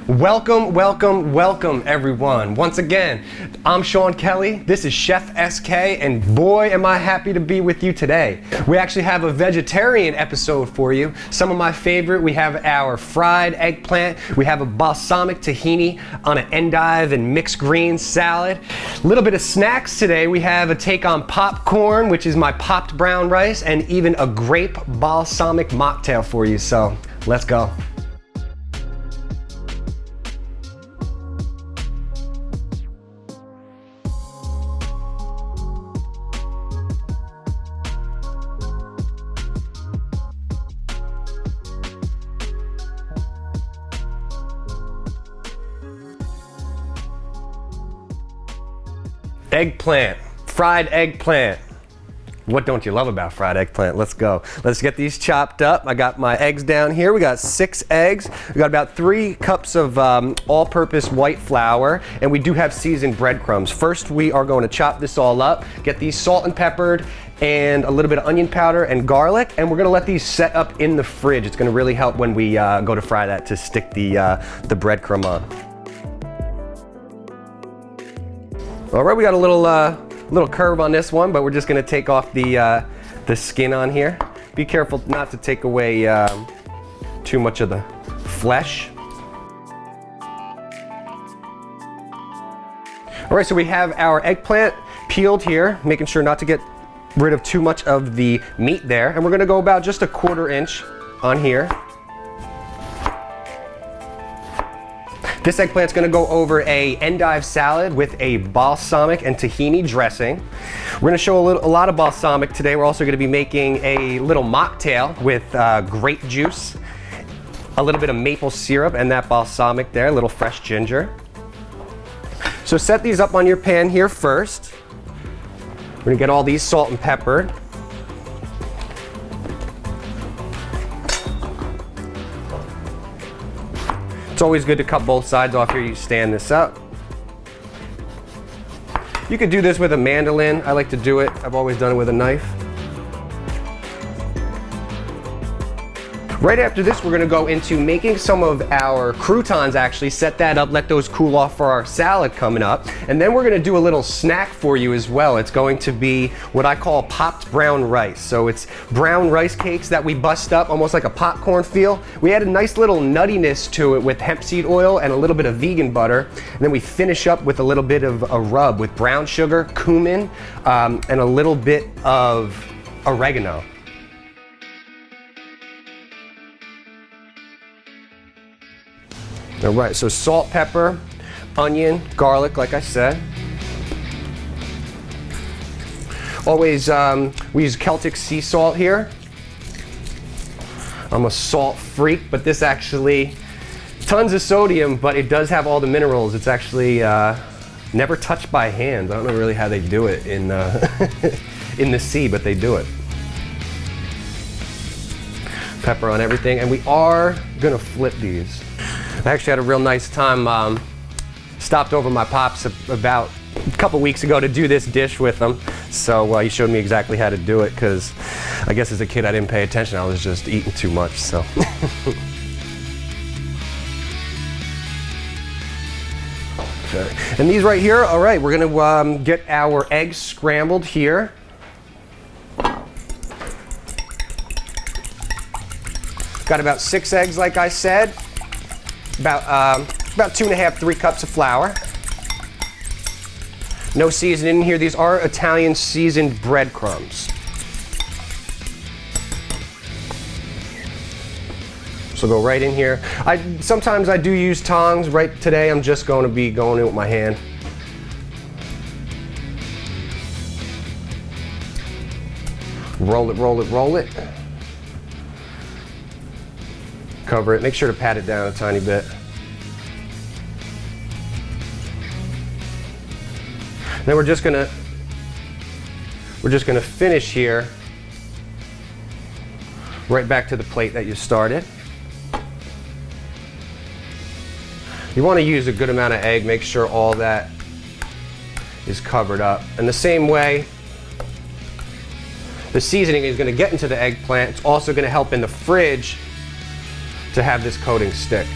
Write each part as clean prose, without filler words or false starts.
Welcome, welcome, welcome everyone. Once again, I'm Sean Kelly, this is Chef SK, and boy am I happy to be with you today. We actually have a vegetarian episode for you. Some of my favorite, we have our fried eggplant, we have a balsamic tahini on an endive and mixed greens salad. A little bit of snacks today, we have a take on popcorn, which is my popped brown rice, and even a grape balsamic mocktail for you, so let's go. Eggplant, fried eggplant. What don't you love about fried eggplant? Let's go. Let's get these chopped up. I got my eggs down here. We got 6 eggs. We got about 3 cups of all-purpose white flour, and we do have seasoned breadcrumbs. First, we are going to chop this all up, get these salt and peppered, and a little bit of onion powder and garlic, and we're gonna let these set up in the fridge. It's gonna really help when we go to fry that to stick the breadcrumb on. All right, we got a little curve on this one, but we're just gonna take off the skin on here. Be careful not to take away too much of the flesh. All right, so we have our eggplant peeled here, making sure not to get rid of too much of the meat there. And we're gonna go about just a 1/4 inch on here. This eggplant's gonna go over a endive salad with a balsamic and tahini dressing. We're gonna show a lot of balsamic today. We're also gonna be making a little mocktail with grape juice, a little bit of maple syrup, and that balsamic there, a little fresh ginger. So set these up on your pan here first. We're gonna get all these salt and peppered. It's always good to cut both sides off here. You stand this up. You could do this with a mandolin. I like to do it. I've always done it with a knife. Right after this, we're gonna go into making some of our croutons, actually. Set that up, let those cool off for our salad coming up. And then we're gonna do a little snack for you as well. It's going to be what I call popped brown rice. So it's brown rice cakes that we bust up, almost like a popcorn feel. We add a nice little nuttiness to it with hemp seed oil and a little bit of vegan butter. And then we finish up with a little bit of a rub with brown sugar, cumin, and a little bit of oregano. All right, so salt, pepper, onion, garlic, like I said. Always, we use Celtic sea salt here. I'm a salt freak, but this actually, tons of sodium, but it does have all the minerals. It's actually never touched by hand. I don't know really how they do it in, in the sea, but they do it. Pepper on everything, and we are gonna flip these. I actually had a real nice time, stopped over my pops about a couple weeks ago to do this dish with him. So he showed me exactly how to do it, because I guess as a kid I didn't pay attention. I was just eating too much, so. Okay. And these right here, all right, we're gonna get our eggs scrambled here. Got about 6 eggs, like I said. About 2.5, 3 cups of flour. No seasoning in here. These are Italian seasoned breadcrumbs. So go right in here. Sometimes I do use tongs. Right today I'm just going to be going in with my hand. Roll it, roll it, roll it. Cover it. Make sure to pat it down a tiny bit. Then we're just gonna finish here, right back to the plate that you started. You want to use a good amount of egg. Make sure all that is covered up. And the same way, the seasoning is going to get into the eggplant. It's also going to help in the fridge to have this coating stick.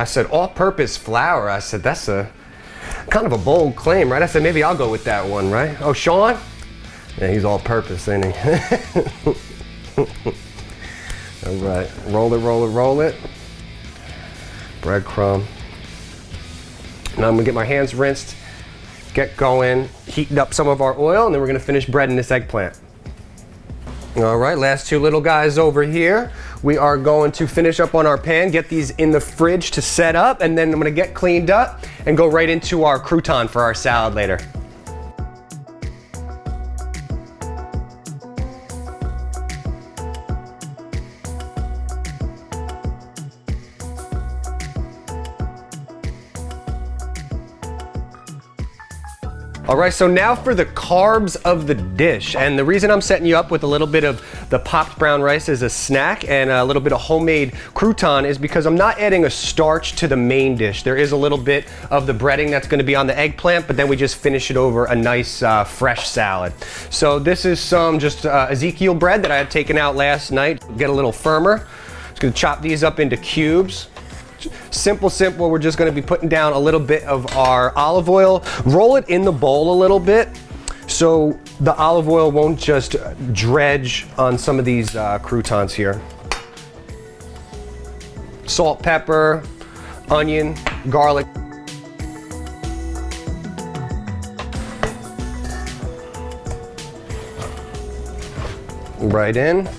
I said, all-purpose flour. I said, that's a kind of a bold claim, right? I said, maybe I'll go with that one, right? Oh, Sean? Yeah, he's all-purpose, ain't he? All right, roll it, roll it, roll it. Breadcrumb. Now I'm gonna get my hands rinsed, get going, heating up some of our oil, and then we're gonna finish breading this eggplant. All right, last two little guys over here. We are going to finish up on our pan, get these in the fridge to set up, and then I'm gonna get cleaned up and go right into our crouton for our salad later. All right, so now for the carbs of the dish. And the reason I'm setting you up with a little bit of the popped brown rice as a snack and a little bit of homemade crouton is because I'm not adding a starch to the main dish. There is a little bit of the breading that's gonna be on the eggplant, but then we just finish it over a nice fresh salad. So this is some just Ezekiel bread that I had taken out last night, get a little firmer. Just gonna chop these up into cubes. Simple. We're just gonna be putting down a little bit of our olive oil. Roll it in the bowl a little bit so the olive oil won't just dredge on some of these croutons here. Salt, pepper, onion, garlic. Right in.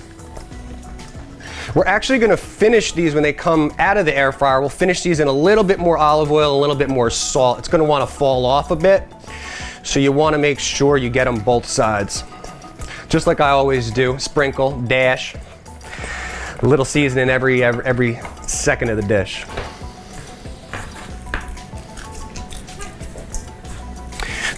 We're actually gonna finish these when they come out of the air fryer. We'll finish these in a little bit more olive oil, a little bit more salt. It's gonna wanna fall off a bit. So you wanna make sure you get them both sides. Just like I always do, sprinkle, dash. A little seasoning every second of the dish.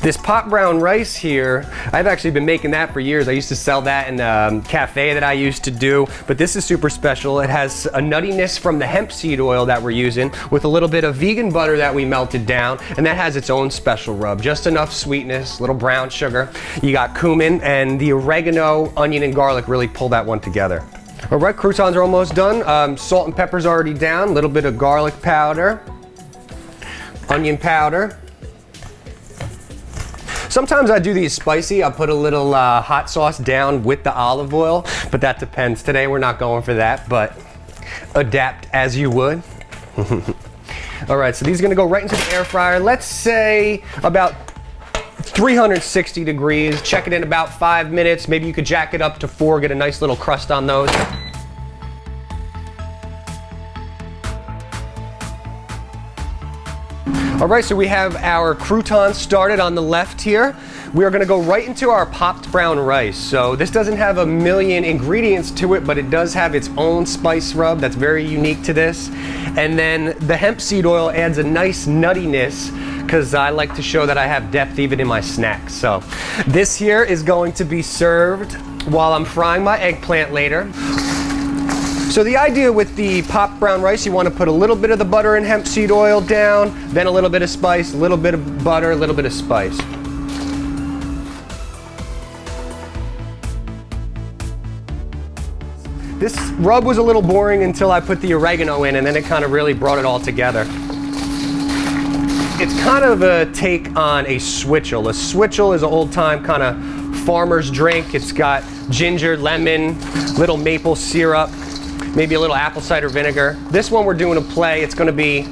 This pot brown rice here, I've actually been making that for years. I used to sell that in a cafe that I used to do, but this is super special. It has a nuttiness from the hemp seed oil that we're using with a little bit of vegan butter that we melted down, and that has its own special rub. Just enough sweetness, little brown sugar. You got cumin, and the oregano, onion, and garlic really pull that one together. All right, croutons are almost done. Salt and pepper's already down. A little bit of garlic powder, onion powder. Sometimes I do these spicy. I'll put a little hot sauce down with the olive oil, but that depends. Today we're not going for that, but adapt as you would. All right, so these are gonna go right into the air fryer. Let's say about 360 degrees. Check it in about 5 minutes. Maybe you could jack it up to 4, get a nice little crust on those. All right, so we have our croutons started on the left here. We are gonna go right into our popped brown rice. So this doesn't have a million ingredients to it, but it does have its own spice rub that's very unique to this. And then the hemp seed oil adds a nice nuttiness because I like to show that I have depth even in my snacks. So this here is going to be served while I'm frying my eggplant later. So the idea with the popped brown rice, you want to put a little bit of the butter and hemp seed oil down, then a little bit of spice, a little bit of butter, a little bit of spice. This rub was a little boring until I put the oregano in, and then it kind of really brought it all together. It's kind of a take on a switchel. A switchel is an old time kind of farmer's drink. It's got ginger, lemon, little maple syrup, maybe a little apple cider vinegar. This one we're doing a play. It's gonna be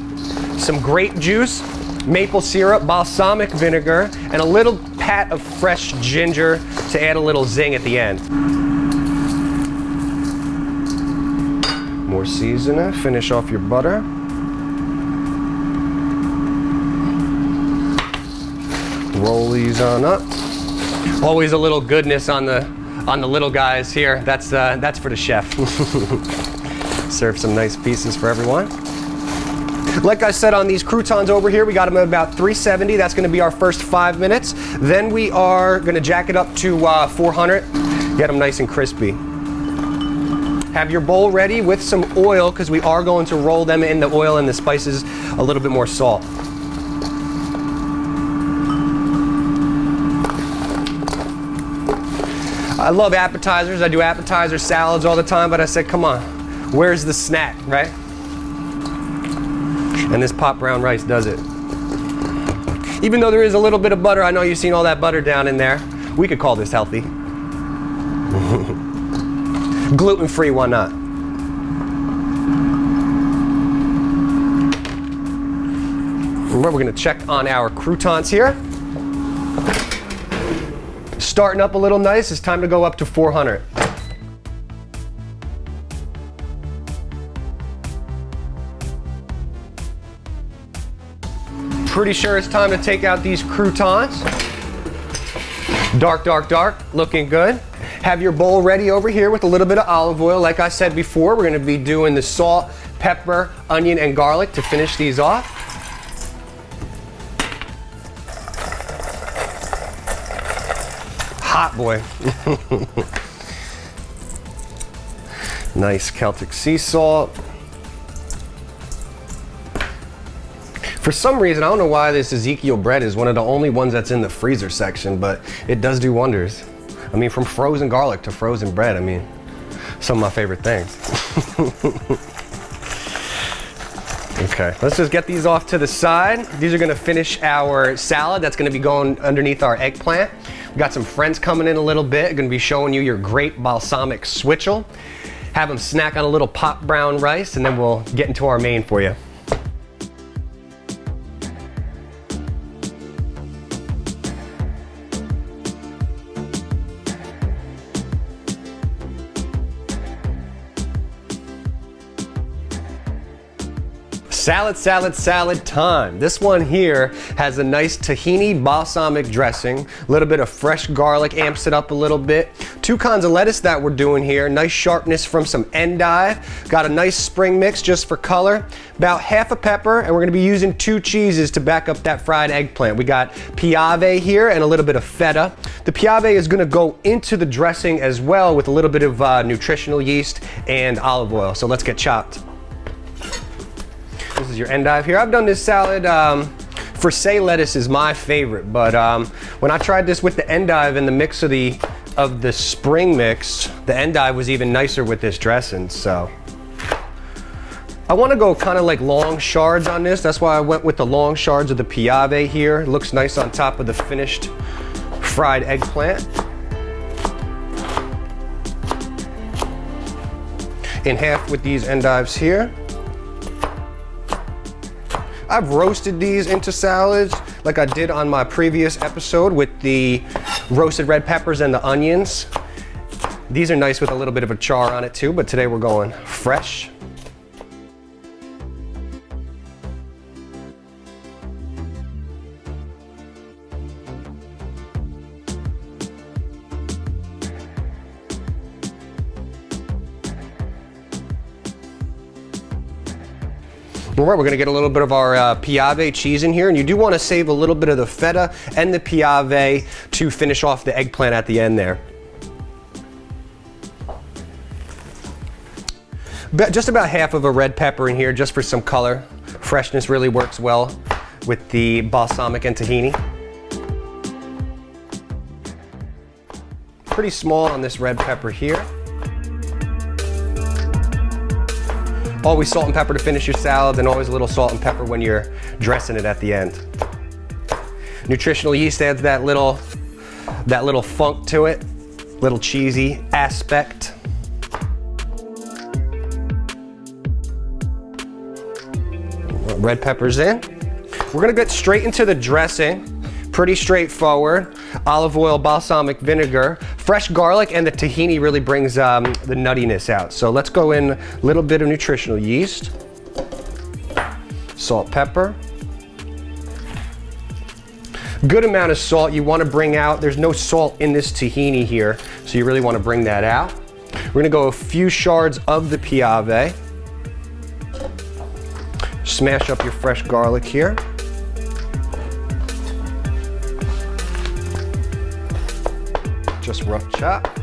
some grape juice, maple syrup, balsamic vinegar, and a little pat of fresh ginger to add a little zing at the end. More seasoning, finish off your butter. Roll these on up. Always a little goodness on the little guys here. That's for the chef. Serve some nice pieces for everyone. Like I said on these croutons over here, we got them at about 370. That's gonna be our first 5 minutes. Then we are gonna jack it up to 400, get them nice and crispy. Have your bowl ready with some oil because we are going to roll them in the oil and the spices, a little bit more salt. I love appetizers. I do appetizer salads all the time, but I said, come on, where's the snack, right? And this pot brown rice does it. Even though there is a little bit of butter, I know you've seen all that butter down in there. We could call this healthy. Gluten-free, why not? We're gonna check on our croutons here. Starting up a little nice, it's time to go up to 400. Pretty sure it's time to take out these croutons. Dark, dark, dark, looking good. Have your bowl ready over here with a little bit of olive oil. Like I said before, we're gonna be doing the salt, pepper, onion, and garlic to finish these off. Hot boy. Nice Celtic sea salt. For some reason, I don't know why this Ezekiel bread is one of the only ones that's in the freezer section, but it does do wonders. I mean, from frozen garlic to frozen bread, I mean, some of my favorite things. Okay, let's just get these off to the side. These are gonna finish our salad that's gonna be going underneath our eggplant. We've got some friends coming in a little bit, gonna be showing you your grape balsamic switchel. Have them snack on a little pot brown rice, and then we'll get into our main for you. Salad, salad, salad time. This one here has a nice tahini balsamic dressing, a little bit of fresh garlic, amps it up a little bit. 2 kinds of lettuce that we're doing here, nice sharpness from some endive. Got a nice spring mix just for color. About half a pepper, and we're gonna be using 2 cheeses to back up that fried eggplant. We got piave here and a little bit of feta. The piave is gonna go into the dressing as well with a little bit of nutritional yeast and olive oil. So let's get chopped. This is your endive here. I've done this salad, Frisee lettuce is my favorite, but when I tried this with the endive and the mix of the spring mix, the endive was even nicer with this dressing, so. I wanna go kind of like long shards on this. That's why I went with the long shards of the piave here. It looks nice on top of the finished fried eggplant. In half with these endives here. I've roasted these into salads like I did on my previous episode with the roasted red peppers and the onions. These are nice with a little bit of a char on it too, but today we're going fresh. All right, we're gonna get a little bit of our piave cheese in here, and you do wanna save a little bit of the feta and the piave to finish off the eggplant at the end there. Just about half of a red pepper in here just for some color. Freshness really works well with the balsamic and tahini. Pretty small on this red pepper here. Always salt and pepper to finish your salad, and always a little salt and pepper when you're dressing it at the end. Nutritional yeast adds that little funk to it, little cheesy aspect. Red peppers in. We're gonna get straight into the dressing. Pretty straightforward. Olive oil, balsamic vinegar, fresh garlic, and the tahini really brings the nuttiness out. So let's go in a little bit of nutritional yeast, salt, pepper. Good amount of salt you want to bring out. There's no salt in this tahini here, so you really want to bring that out. We're gonna go a few shards of the piave. Smash up your fresh garlic here. Just rough chop.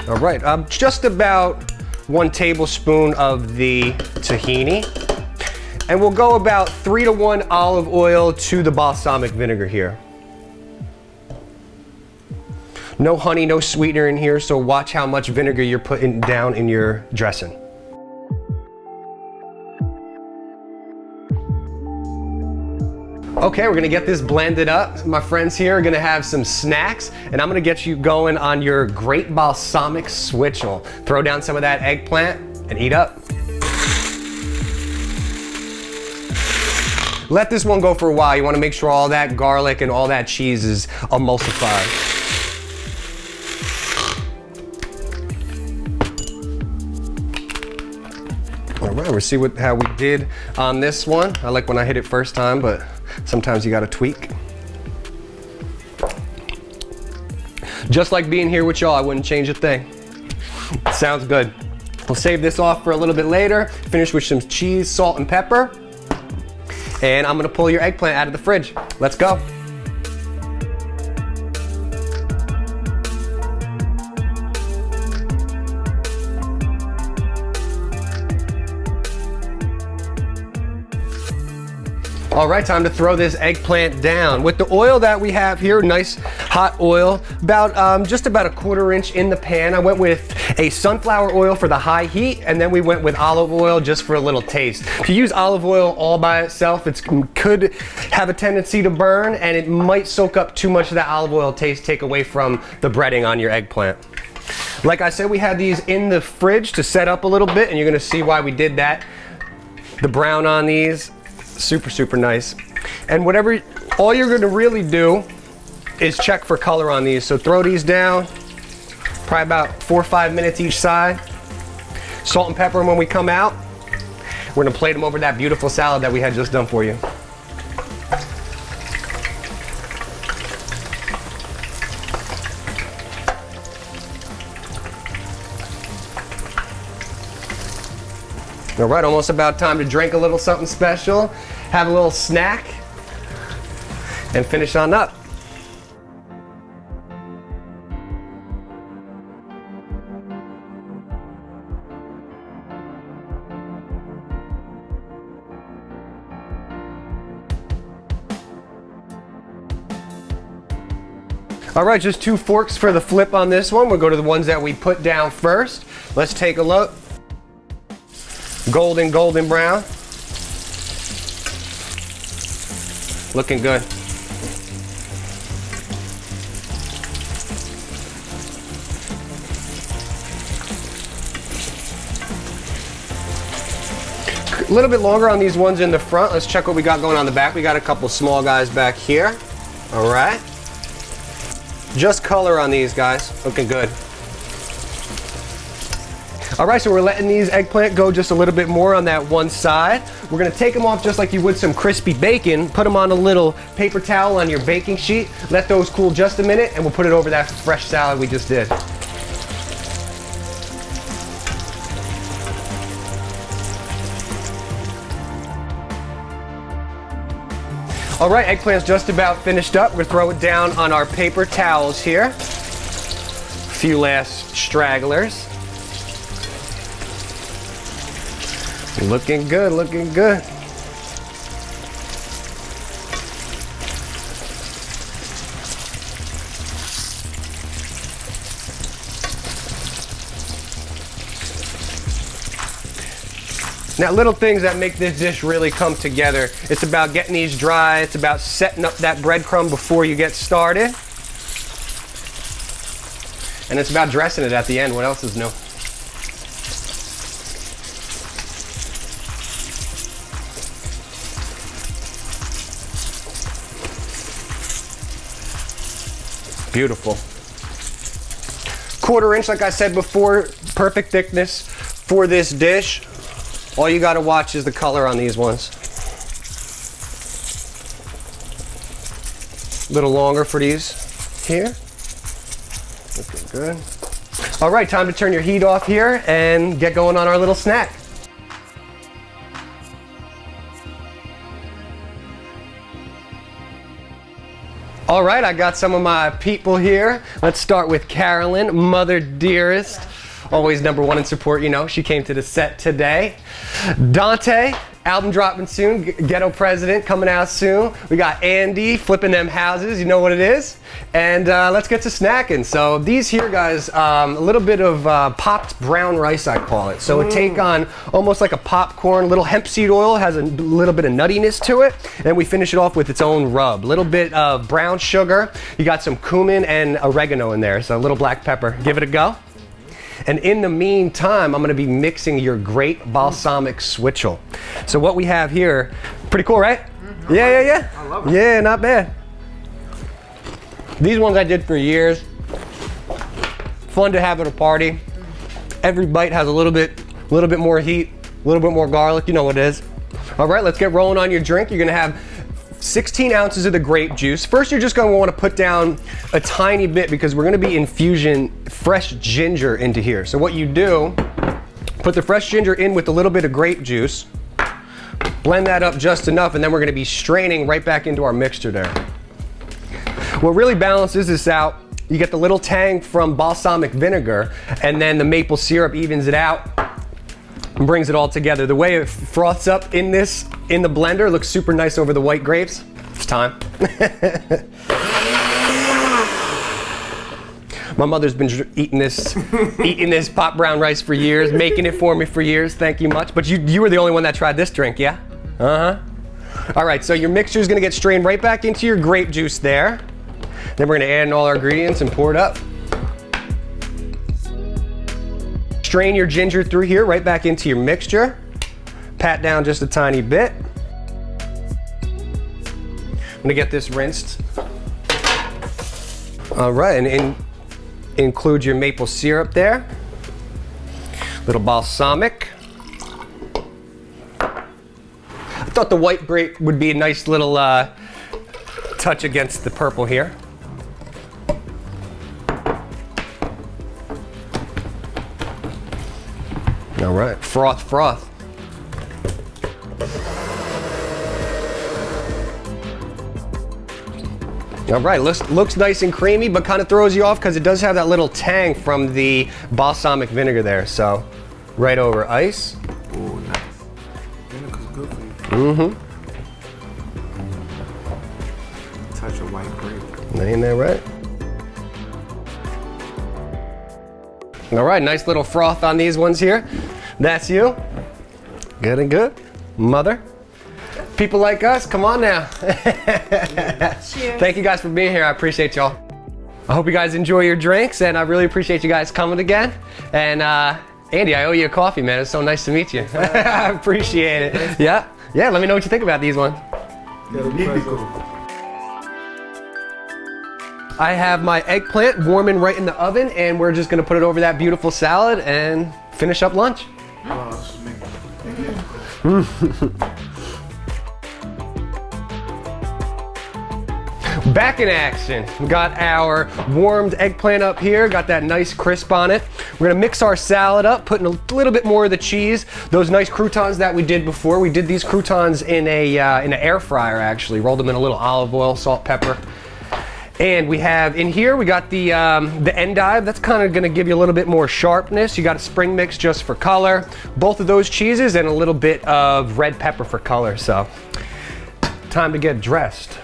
All right, just about 1 tablespoon of the tahini. And we'll go about 3 to 1 olive oil to the balsamic vinegar here. No honey, no sweetener in here, so watch how much vinegar you're putting down in your dressing. Okay, we're gonna get this blended up. My friends here are gonna have some snacks, and I'm gonna get you going on your great balsamic switchel. Throw down some of that eggplant and eat up. Let this one go for a while. You wanna make sure all that garlic and all that cheese is emulsified. All right, we'll see how we did on this one. I like when I hit it first time, but sometimes you gotta tweak. Just like being here with y'all, I wouldn't change a thing. Sounds good. We'll save this off for a little bit later. Finish with some cheese, salt, and pepper. And I'm gonna pull your eggplant out of the fridge. Let's go. All right, time to throw this eggplant down. With the oil that we have here, nice hot oil, just about a 1/4 inch in the pan. I went with a sunflower oil for the high heat, and then we went with olive oil just for a little taste. If you use olive oil all by itself, it could have a tendency to burn, and it might soak up too much of that olive oil taste, take away from the breading on your eggplant. Like I said, we had these in the fridge to set up a little bit, and you're gonna see why we did that. The brown on these, super, super nice. And all you're gonna really do is check for color on these. So throw these down, probably about 4 or 5 minutes each side. Salt and pepper them when we come out. We're gonna plate them over that beautiful salad that we had just done for you. All right, almost about time to drink a little something special, have a little snack, and finish on up. All right, just 2 forks for the flip on this one. We'll go to the ones that we put down first. Let's take a look. Golden brown. Looking good. A little bit longer on these ones in the front. Let's check what we got going on the back. We got a couple small guys back here. All right. Just color on these guys. Looking good. All right, so we're letting these eggplant go just a little bit more on that one side. We're gonna take them off just like you would some crispy bacon, put them on a little paper towel on your baking sheet, let those cool just a minute, and we'll put it over that fresh salad we just did. All right, eggplant's just about finished up. We're gonna throw it down on our paper towels here. A few last stragglers. Looking good, looking good. Now, little things that make this dish really come together. It's about getting these dry. It's about setting up that breadcrumb before you get started. And it's about dressing it at the end. What else is new? Beautiful. 1/4 inch, like I said before, perfect thickness for this dish. All you gotta watch is the color on these ones. A little longer for these here. Looking good. All right, time to turn your heat off here and get going on our little snack. All right, I got some of my people here. Let's start with Carolyn, mother dearest. Always #1 in support, you know. She came to the set today. Dante album dropping soon, Ghetto President coming out soon. We got Andy flipping them houses, you know what it is. And let's get to snacking. So these here guys, a little bit of popped brown rice I call it. So it take on almost like a popcorn, little hemp seed oil, has a little bit of nuttiness to it. And we finish it off with its own rub. Little bit of brown sugar. You got some cumin and oregano in there, so a little black pepper. Give it a go. And in the meantime, I'm gonna be mixing your great balsamic switchel. So what we have here, pretty cool, right? Yeah. I love it. Yeah, not bad. These ones I did for years. Fun to have at a party. Every bite has a little bit more heat, a little bit more garlic, you know what it is. All right, let's get rolling on your drink. You're gonna have 16 ounces of the grape juice. First, you're just gonna wanna put down a tiny bit because we're gonna be infusing fresh ginger into here. So what you do, put the fresh ginger in with a little bit of grape juice, blend that up just enough, and then we're gonna be straining right back into our mixture there. What really balances this out, you get the little tang from balsamic vinegar, and then the maple syrup evens it out and brings it all together. The way it froths up in the blender looks super nice over the white grapes. It's time. My mother's been eating this pot brown rice for years, making it for me for years. Thank you much. But you were the only one that tried this drink, yeah? All right, so your mixture is gonna get strained right back into your grape juice there. Then we're gonna add in all our ingredients and pour it up. Strain your ginger through here, right back into your mixture. Pat down just a tiny bit. I'm gonna get this rinsed. All right, and include your maple syrup there. Little balsamic. I thought the white grape would be a nice little touch against the purple here. All right, froth. All right, looks nice and creamy, but kind of throws you off because it does have that little tang from the balsamic vinegar there. So, right over ice. Oh, nice. Vinegar's good for you. Touch of white grape. Ain't that right? All right, nice little froth on these ones here. That's you. Good and good. Mother. People like us, come on now. Cheers. Thank you guys for being here. I appreciate y'all. I hope you guys enjoy your drinks, and I really appreciate you guys coming again. And Andy, I owe you a coffee, man. It's so nice to meet you. I appreciate it. Yeah, let me know what you think about these ones. I have my eggplant warming right in the oven, and we're just gonna put it over that beautiful salad and finish up lunch. Back in action. We got our warmed eggplant up here, got that nice crisp on it. We're gonna mix our salad up, putting a little bit more of the cheese, those nice croutons that we did before. We did these croutons in an air fryer actually, rolled them in a little olive oil, salt, pepper. And we have in here, we got the endive. That's kind of gonna give you a little bit more sharpness. You got a spring mix just for color. Both of those cheeses and a little bit of red pepper for color. So, time to get dressed.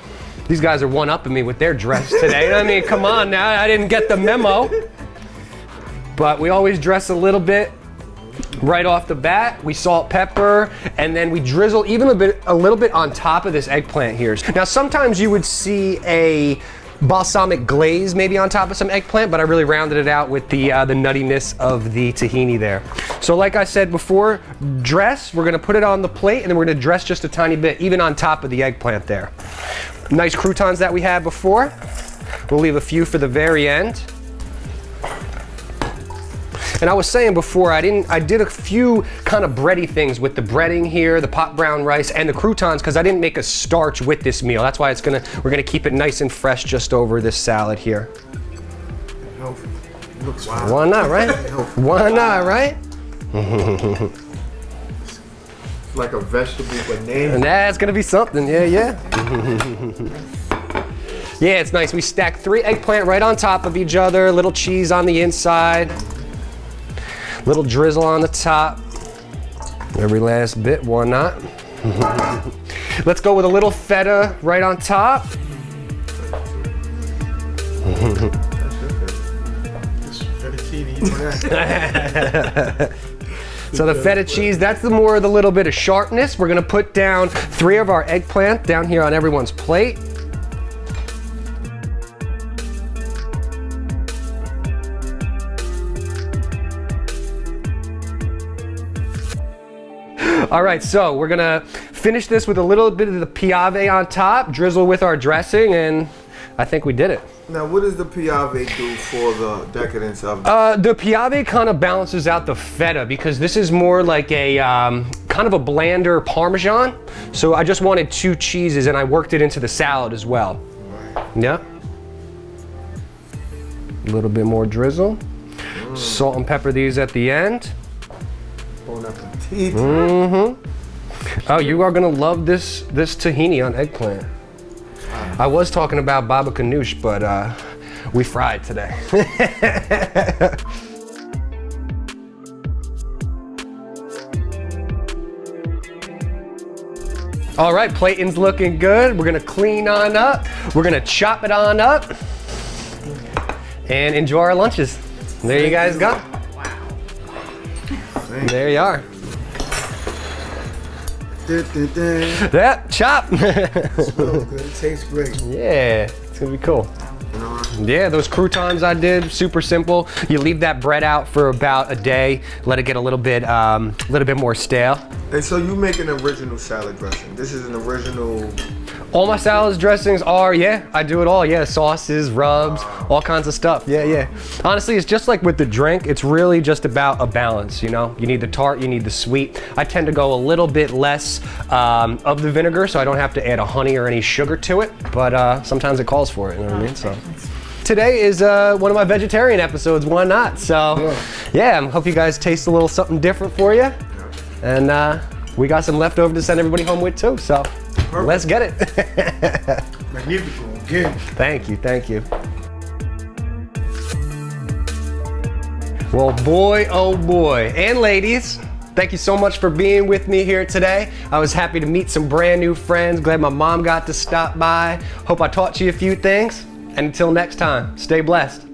These guys are one-upping me with their dress today. I mean, come on now, I didn't get the memo. But we always dress a little bit right off the bat. We salt, pepper, and then we drizzle even a little bit on top of this eggplant here. Now, sometimes you would see a balsamic glaze maybe on top of some eggplant, but I really rounded it out with the nuttiness of the tahini there. So like I said before, we're gonna put it on the plate, and then we're gonna dress just a tiny bit, even on top of the eggplant there. Nice croutons that we had before. We'll leave a few for the very end. And I was saying before, I did a few kind of bready things with the breading here, the pot brown rice, and the croutons, because I didn't make a starch with this meal. That's why we're gonna keep it nice and fresh just over this salad here. Healthy. Looks wild. Why not, right? Why not, right? It's like a vegetable banana. And that's gonna be something, yeah. Yeah, it's nice. We stacked 3 eggplant right on top of each other, little cheese on the inside. Little drizzle on the top. Every last bit, why not? Let's go with a little feta right on top. So the feta cheese, that's the more the little bit of sharpness. We're gonna put down 3 of our eggplant down here on everyone's plate. All right, so we're gonna finish this with a little bit of the piave on top, drizzle with our dressing, and I think we did it. Now, what does the piave do for the decadence of The piave kind of balances out the feta because this is more like a kind of a blander Parmesan. So I just wanted 2 cheeses and I worked it into the salad as well. Right. Yeah. A little bit more drizzle. Salt and pepper these at the end. Bon appetit. Mm-hmm. Oh, you are gonna love this tahini on eggplant. I was talking about baba ganoush, but we fried today. All right, plating's looking good. We're gonna clean on up. We're gonna chop it on up and enjoy our lunches. There you guys go. There you are. Yeah, chop. Smells good. It tastes great. Yeah, it's gonna be cool. Yeah, those croutons I did, super simple. You leave that bread out for about a day, let it get a little bit more stale. And so you make an original salad dressing. This is an original. All my salads dressings are, yeah, I do it all. Yeah, sauces, rubs, all kinds of stuff. Yeah, yeah. Honestly, it's just like with the drink. It's really just about a balance, you know? You need the tart, you need the sweet. I tend to go a little bit less of the vinegar, so I don't have to add a honey or any sugar to it. But sometimes it calls for it, you know what I mean? So today is one of my vegetarian episodes. Why not? So yeah, I hope you guys taste a little something different for you. And we got some leftover to send everybody home with too. So. Perfect. Let's get it. Magnifico again. Thank you, thank you. Well, boy, oh boy, and ladies, thank you so much for being with me here today. I was happy to meet some brand new friends. Glad my mom got to stop by. Hope I taught you a few things. And until next time, stay blessed.